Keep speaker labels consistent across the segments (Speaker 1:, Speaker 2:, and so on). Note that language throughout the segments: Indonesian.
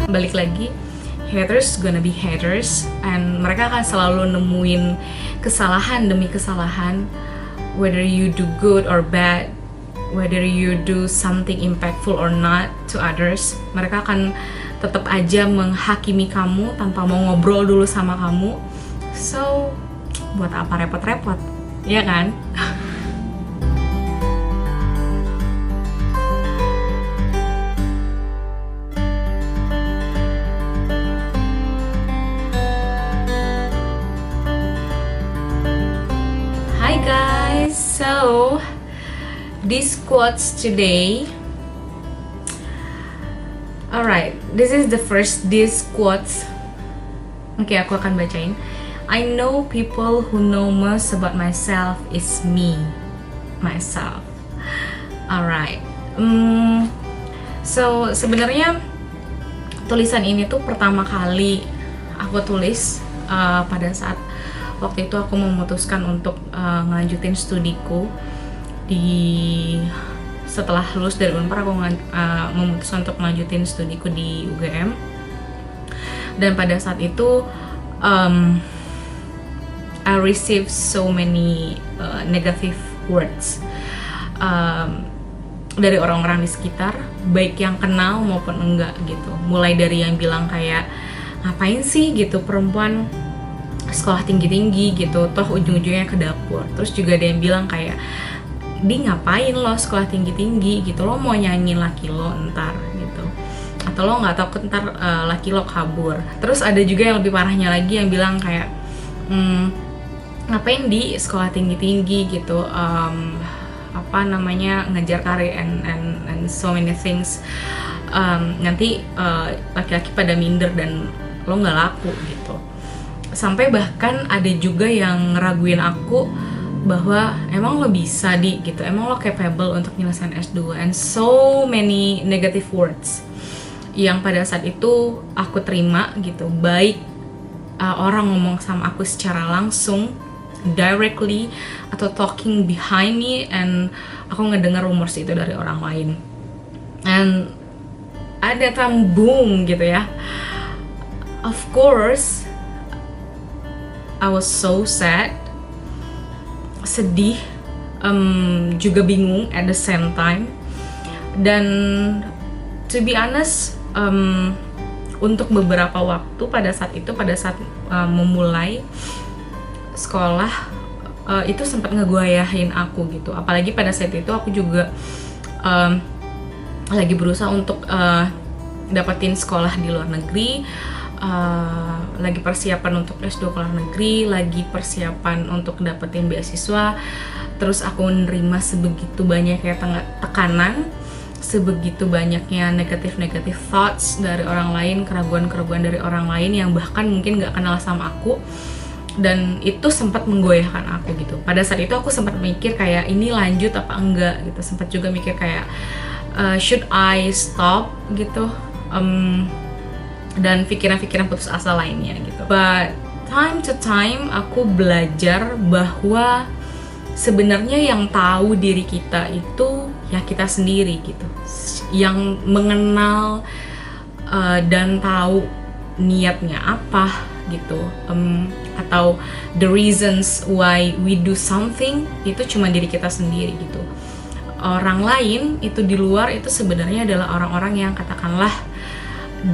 Speaker 1: balik lagi, haters gonna be haters, and mereka akan selalu nemuin kesalahan demi kesalahan, whether you do good or bad, whether you do something impactful or not to others. Mereka akan tetap aja menghakimi kamu tanpa mau ngobrol dulu sama kamu. So, buat apa repot-repot, ya kan? Hi guys, so these quotes today. Alright, this is the first these quotes. Oke, aku akan bacain. I know people who know most about myself is me, myself. Alright. So sebenarnya tulisan ini tuh pertama kali aku tulis pada saat waktu itu aku memutuskan untuk ngelanjutin studiku setelah lulus dari Unpar. Aku memutuskan untuk melanjutin studiku di UGM, dan pada saat itu I received so many negative words dari orang-orang di sekitar, baik yang kenal maupun enggak gitu. Mulai dari yang bilang kayak, ngapain sih gitu perempuan sekolah tinggi-tinggi gitu, toh ujung-ujungnya ke dapur. Terus juga ada yang bilang kayak, di ngapain lo sekolah tinggi-tinggi gitu, lo mau nyanyiin laki lo ntar gitu, atau lo nggak takut ntar laki lo kabur. Terus ada juga yang lebih parahnya lagi yang bilang kayak, ngapain di sekolah tinggi-tinggi gitu, apa namanya, ngejar karir and so many things, nanti laki-laki pada minder dan lo nggak laku gitu. Sampai bahkan ada juga yang ngeraguin aku bahwa emang lo bisa gitu, emang lo capable untuk nyelesain S2, and so many negative words yang pada saat itu aku terima gitu. Baik orang ngomong sama aku secara langsung, directly, atau talking behind me, and aku ngedengar rumors itu dari orang lain. And ada boom gitu ya. Of course, I was so sad, sedih, juga bingung at the same time. Dan to be honest, untuk beberapa waktu pada saat memulai sekolah, itu sempat ngegoyahin aku gitu. Apalagi pada saat itu aku juga lagi berusaha untuk dapetin sekolah di luar negeri, lagi persiapan untuk S2 ke luar negeri, lagi persiapan untuk dapetin beasiswa. Terus aku menerima sebegitu banyaknya tekanan, sebegitu banyaknya negatif thoughts dari orang lain, keraguan-keraguan dari orang lain yang bahkan mungkin gak kenal sama aku. Dan itu sempat menggoyahkan aku gitu. Pada saat itu aku sempat mikir kayak, ini lanjut apa enggak gitu. Sempat juga mikir kayak, should I stop gitu, dan pikiran-pikiran putus asa lainnya gitu. But time to time aku belajar bahwa sebenarnya yang tahu diri kita itu ya kita sendiri gitu, yang mengenal dan tahu niatnya apa gitu, atau the reasons why we do something, itu cuma diri kita sendiri gitu. Orang lain itu di luar itu sebenarnya adalah orang-orang yang katakanlah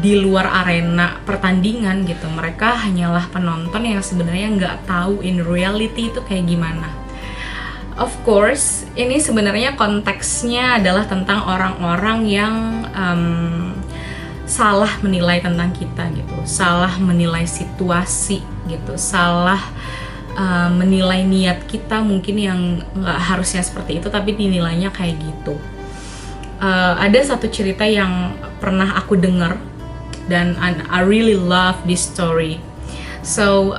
Speaker 1: di luar arena pertandingan gitu. Mereka hanyalah penonton yang sebenarnya nggak tahu in reality itu kayak gimana. Of course, ini sebenarnya konteksnya adalah tentang orang-orang yang salah menilai tentang kita gitu, salah menilai situasi gitu, salah menilai niat kita mungkin yang nggak harusnya seperti itu, tapi dinilainya kayak gitu. Ada satu cerita yang pernah aku dengar dan I really love this story. So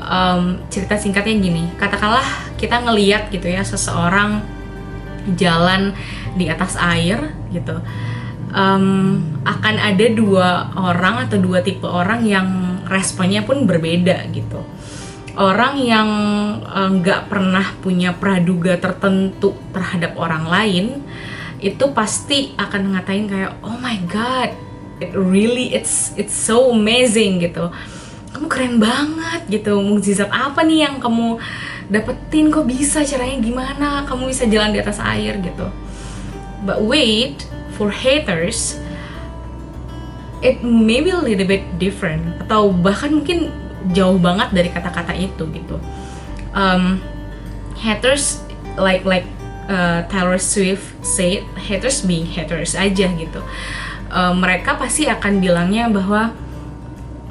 Speaker 1: cerita singkatnya gini, katakanlah kita ngeliat gitu ya seseorang jalan di atas air gitu. Akan ada dua orang atau dua tipe orang yang responnya pun berbeda gitu. Orang yang nggak pernah punya praduga tertentu terhadap orang lain itu pasti akan ngatain kayak, oh my god, it's so amazing gitu. Kamu keren banget gitu, mukjizat apa nih yang kamu dapetin, kok bisa, caranya gimana kamu bisa jalan di atas air gitu. But wait, for haters it may be a little bit different, atau bahkan mungkin jauh banget dari kata-kata itu gitu. Haters like Taylor Swift said, haters being haters aja gitu. Mereka pasti akan bilangnya bahwa,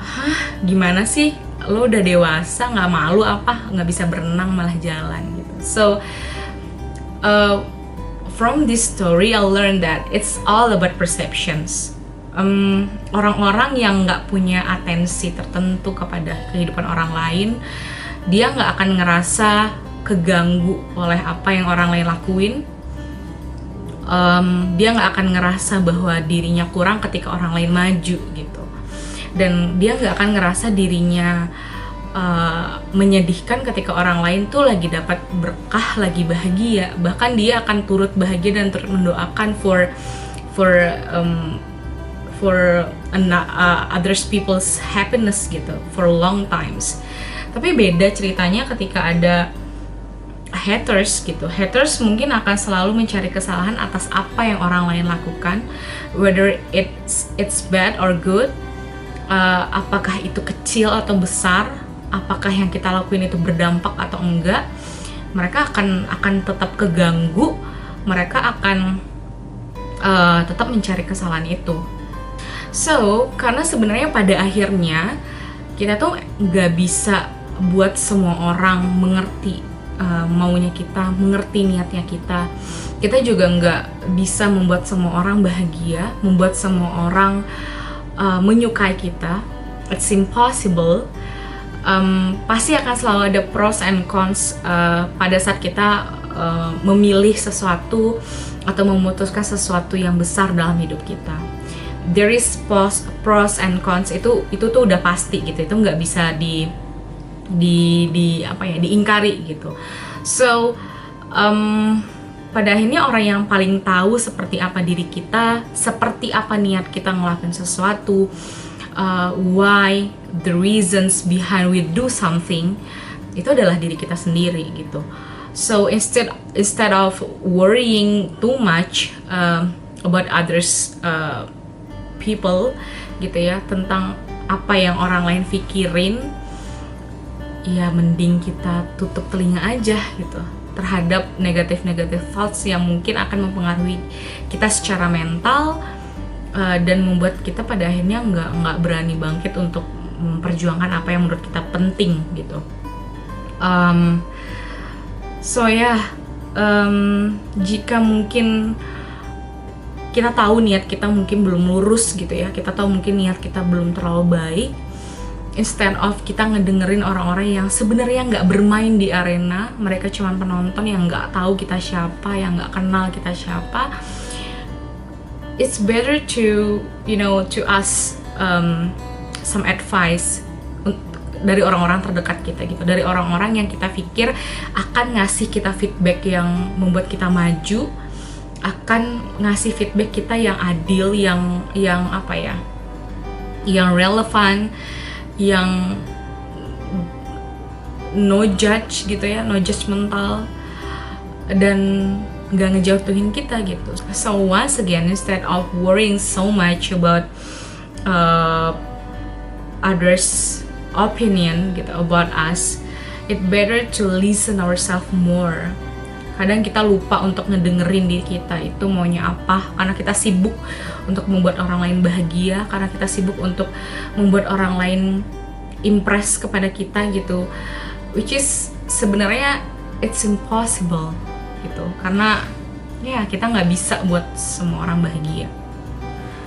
Speaker 1: hah, gimana sih, lo udah dewasa, nggak malu apa, nggak bisa berenang malah jalan gitu. So from this story I learned that it's all about perceptions. Orang-orang yang nggak punya atensi tertentu kepada kehidupan orang lain, dia nggak akan ngerasa keganggu oleh apa yang orang lain lakuin. Dia nggak akan ngerasa bahwa dirinya kurang ketika orang lain maju gitu, dan dia nggak akan ngerasa dirinya menyedihkan ketika orang lain tuh lagi dapat berkah, lagi bahagia. Bahkan dia akan turut bahagia dan turut mendoakan for others people's happiness gitu for long times. Tapi beda ceritanya ketika ada haters gitu. Haters mungkin akan selalu mencari kesalahan atas apa yang orang lain lakukan, whether it's bad or good. Apakah itu kecil atau besar, apakah yang kita lakuin itu berdampak atau enggak, mereka akan tetap keganggu, mereka akan tetap mencari kesalahan itu. So, karena sebenarnya pada akhirnya kita tuh nggak bisa buat semua orang mengerti maunya kita, mengerti niatnya kita. Kita juga nggak bisa membuat semua orang bahagia, membuat semua orang menyukai kita. It's impossible. Pasti akan selalu ada pros and cons pada saat kita memilih sesuatu atau memutuskan sesuatu yang besar dalam hidup kita. There is pros and cons, itu tuh udah pasti gitu, itu nggak bisa diingkari gitu. So pada akhirnya orang yang paling tahu seperti apa diri kita, seperti apa niat kita ngelakuin sesuatu, why, the reasons behind we do something, itu adalah diri kita sendiri gitu. So instead of worrying too much about others people gitu ya, tentang apa yang orang lain pikirin, ya mending kita tutup telinga aja gitu terhadap negatif thoughts yang mungkin akan mempengaruhi kita secara mental, dan membuat kita pada akhirnya nggak berani bangkit untuk memperjuangkan apa yang menurut kita penting gitu. Jika mungkin kita tahu niat kita mungkin belum lurus gitu ya, kita tahu mungkin niat kita belum terlalu baik, instead of kita ngedengerin orang-orang yang sebenarnya nggak bermain di arena, mereka cuma penonton yang nggak tahu kita siapa, yang nggak kenal kita siapa, it's better to ask some advice dari orang-orang terdekat kita gitu, dari orang-orang yang kita pikir akan ngasih kita feedback yang membuat kita maju, akan ngasih feedback kita yang adil, yang relevan, yang no judge gitu ya, no judgmental, dan nggak ngejatuhin kita gitu. So once again, instead of worrying so much about others' opinion gitu about us, it better to listen ourselves more. Kadang kita lupa untuk ngedengerin diri kita itu maunya apa, karena kita sibuk untuk membuat orang lain bahagia, karena kita sibuk untuk membuat orang lain impress kepada kita gitu, which is sebenarnya it's impossible gitu, karena ya kita nggak bisa buat semua orang bahagia.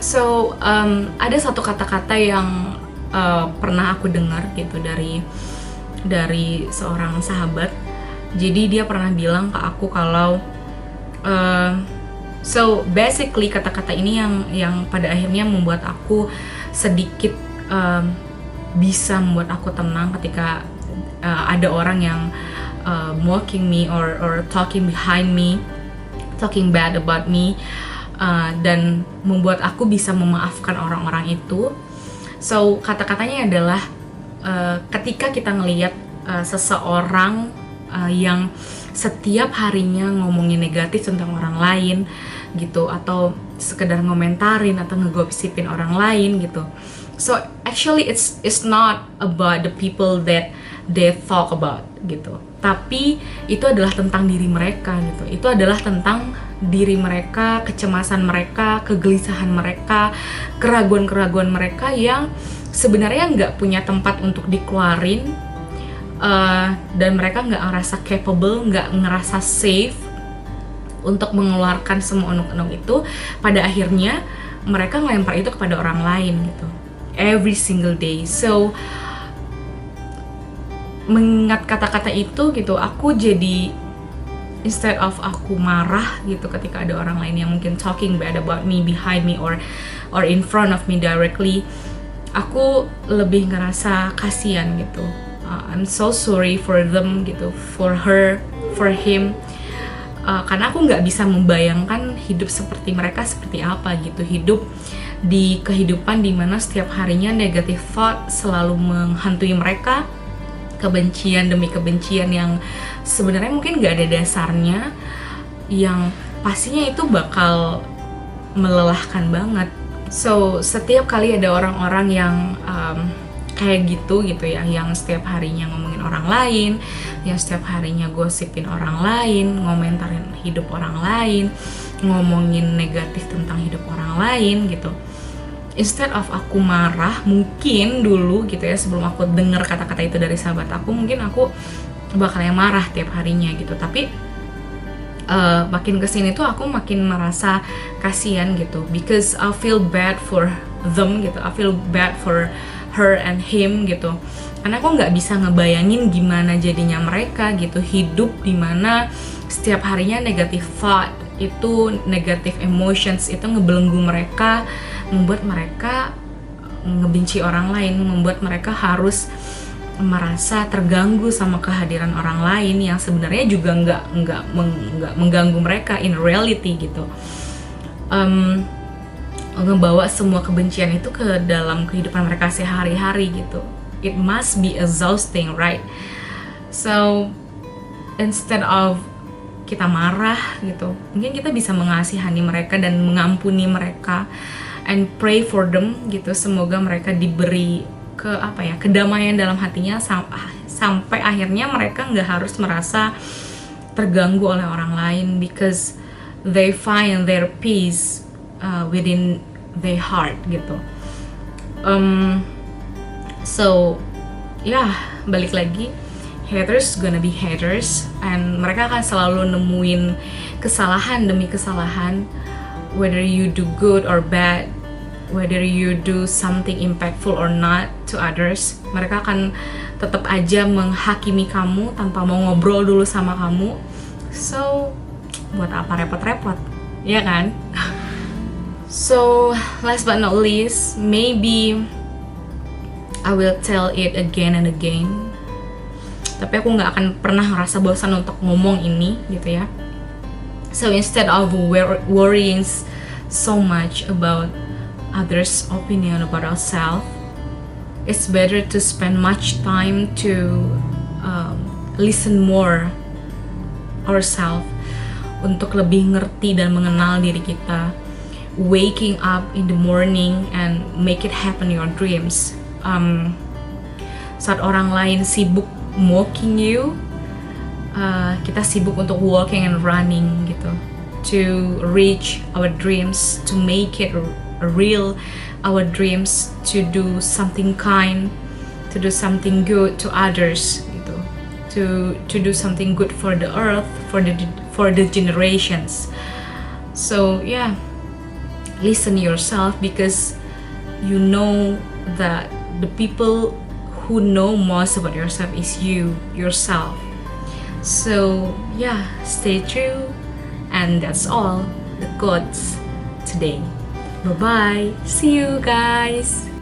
Speaker 1: So ada satu kata-kata yang pernah aku dengar gitu dari seorang sahabat. Jadi dia pernah bilang ke aku kalau so basically kata-kata ini yang pada akhirnya membuat aku sedikit bisa membuat aku tenang ketika ada orang yang mocking me or talking behind me, talking bad about me. dan membuat aku bisa memaafkan orang-orang itu. So kata-katanya adalah ketika kita ngelihat seseorang yang setiap harinya ngomongin negatif tentang orang lain gitu, atau sekedar ngomentarin atau ngegosipin orang lain gitu. So actually it's not about the people that they talk about gitu, tapi itu adalah tentang diri mereka gitu. Itu adalah tentang diri mereka, kecemasan mereka, kegelisahan mereka, keraguan-keraguan mereka yang sebenarnya nggak punya tempat untuk dikeluarin, dan mereka nggak ngerasa capable, nggak ngerasa safe untuk mengeluarkan semua unek-unek itu. Pada akhirnya mereka ngelempar itu kepada orang lain gitu, every single day. So mengingat kata-kata itu gitu, aku jadi instead of aku marah gitu ketika ada orang lain yang mungkin talking bad about me behind me or in front of me directly, aku lebih ngerasa kasihan gitu. I'm so sorry for them gitu, for her, for him, karena aku nggak bisa membayangkan hidup seperti mereka seperti apa gitu, hidup di kehidupan dimana setiap harinya negative thought selalu menghantui mereka, kebencian demi kebencian yang sebenarnya mungkin nggak ada dasarnya, yang pastinya itu bakal melelahkan banget. So setiap kali ada orang-orang yang kayak gitu ya, yang setiap harinya ngomongin orang lain, yang setiap harinya gosipin orang lain, ngomentarin hidup orang lain, ngomongin negatif tentang hidup orang lain gitu, instead of aku marah, mungkin dulu gitu ya, sebelum aku denger kata-kata itu dari sahabat aku, mungkin aku bakal yang marah tiap harinya gitu. Tapi makin kesini tuh aku makin merasa kasihan gitu, because I feel bad for them gitu, I feel bad for her and him gitu, karena aku nggak bisa ngebayangin gimana jadinya mereka gitu, hidup dimana setiap harinya negative thought itu, negative emotions itu ngebelenggu mereka, membuat mereka ngebenci orang lain, membuat mereka harus merasa terganggu sama kehadiran orang lain yang sebenarnya juga nggak mengganggu mereka in reality gitu. Ngebawa semua kebencian itu ke dalam kehidupan mereka sehari-hari gitu. It must be exhausting, right? So instead of kita marah gitu, mungkin kita bisa mengasihani mereka dan mengampuni mereka and pray for them gitu. Semoga mereka diberi kedamaian dalam hatinya sampai akhirnya mereka nggak harus merasa terganggu oleh orang lain, because they find their peace within their heart gitu. So balik lagi, haters gonna be haters, and mereka akan selalu nemuin kesalahan demi kesalahan, whether you do good or bad, whether you do something impactful or not to others. Mereka akan tetap aja menghakimi kamu tanpa mau ngobrol dulu sama kamu. So buat apa repot-repot, ya kan? So last but not least, maybe I will tell it again and again, tapi aku nggak akan pernah ngerasa bosan untuk ngomong ini gitu ya. So instead of worrying so much about others' opinion about ourselves, it's better to spend much time to listen more ourselves, untuk lebih ngerti dan mengenal diri kita. Waking up in the morning and make it happen your dreams. Saat orang lain sibuk mocking you, kita sibuk untuk walking and running gitu, to reach our dreams, to make it real, our dreams, to do something kind, to do something good to others gitu, to do something good for the earth, for the generations. So listen yourself, because you know that the people who know most about yourself is yourself. So stay true, and that's all the quotes today. Bye bye, see you guys.